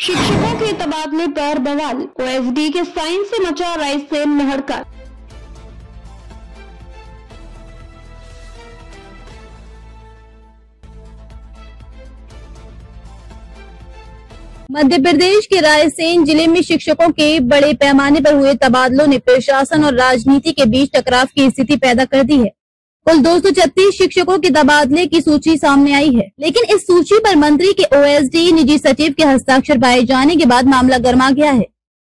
शिक्षकों के तबादले पर बवाल, ओएसडी के साइन से मचा रायसेन में हड़कंप। मध्य प्रदेश के रायसेन जिले में शिक्षकों के बड़े पैमाने पर हुए तबादलों ने प्रशासन और राजनीति के बीच टकराव की स्थिति पैदा कर दी है। कुल 236 शिक्षकों के तबादले की सूची सामने आई है, लेकिन इस सूची पर मंत्री के ओएसडी, निजी सचिव के हस्ताक्षर पाए जाने के बाद मामला गर्मा गया है।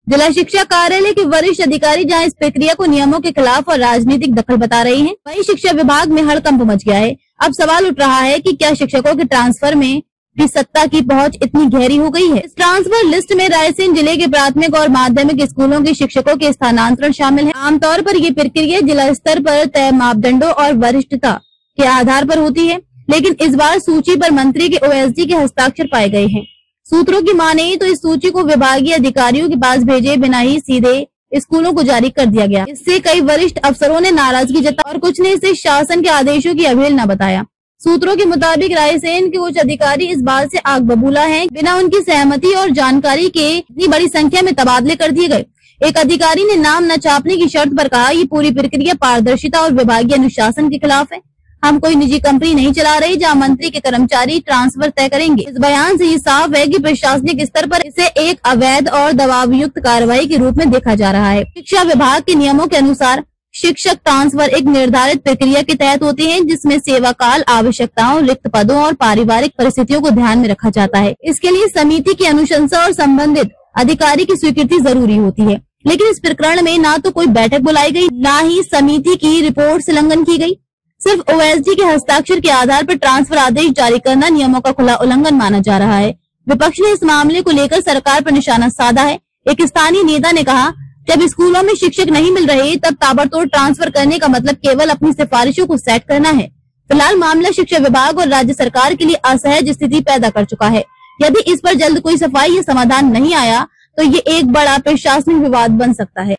जिला शिक्षा कार्यालय के वरिष्ठ अधिकारी जहां इस प्रक्रिया को नियमों के खिलाफ और राजनीतिक दखल बता रहे हैं, वहीं शिक्षा विभाग में हड़कंप मच गया है। अब सवाल उठ रहा है कि क्या शिक्षकों के ट्रांसफर में भी सत्ता की पहुंच इतनी गहरी हो गई है। इस ट्रांसफर लिस्ट में रायसेन जिले के प्राथमिक और माध्यमिक स्कूलों के शिक्षकों के स्थानांतरण शामिल है। आमतौर पर ये प्रक्रिया जिला स्तर पर तय मापदंडों और वरिष्ठता के आधार पर होती है, लेकिन इस बार सूची पर मंत्री के ओएसडी के हस्ताक्षर पाए गए हैं। सूत्रों की माने तो इस सूची को विभागीय अधिकारियों के पास भेजे बिना ही सीधे स्कूलों को जारी कर दिया गया। इससे कई वरिष्ठ अफसरों ने नाराजगी जताई और कुछ ने इसे शासन के आदेशों की अवहेलना बताया। सूत्रों के मुताबिक रायसेन के उच्च अधिकारी इस बात से आग बबूला हैं, बिना उनकी सहमति और जानकारी के इतनी बड़ी संख्या में तबादले कर दिए गए। एक अधिकारी ने नाम न छापने की शर्त पर कहा, ये पूरी प्रक्रिया पारदर्शिता और विभागीय अनुशासन के खिलाफ है। हम कोई निजी कंपनी नहीं चला रहे जहां मंत्री के कर्मचारी ट्रांसफर तय करेंगे। इस बयान से ये साफ है कि प्रशासनिक स्तर पर इसे एक अवैध और दबावयुक्त कार्रवाई के रूप में देखा जा रहा है। शिक्षा विभाग के नियमों के अनुसार शिक्षक ट्रांसफर एक निर्धारित प्रक्रिया के तहत होते हैं, जिसमें सेवा काल, आवश्यकताओं, रिक्त पदों और पारिवारिक परिस्थितियों को ध्यान में रखा जाता है। इसके लिए समिति की अनुशंसा और संबंधित अधिकारी की स्वीकृति जरूरी होती है, लेकिन इस प्रकरण में ना तो कोई बैठक बुलाई गई, ना ही समिति की रिपोर्ट से उल्लंघन की गई। सिर्फ ओएसडी के हस्ताक्षर के आधार पर ट्रांसफर आदेश जारी करना नियमों का खुला उल्लंघन माना जा रहा है। विपक्ष ने इस मामले को लेकर सरकार पर निशाना साधा है। एक स्थानीय नेता ने कहा, जब स्कूलों में शिक्षक नहीं मिल रहे तब ताबड़तोड़ ट्रांसफर करने का मतलब केवल अपनी सिफारिशों को सेट करना है। फिलहाल मामला शिक्षा विभाग और राज्य सरकार के लिए असहज स्थिति पैदा कर चुका है। यदि इस पर जल्द कोई सफाई या समाधान नहीं आया तो ये एक बड़ा प्रशासनिक विवाद बन सकता है।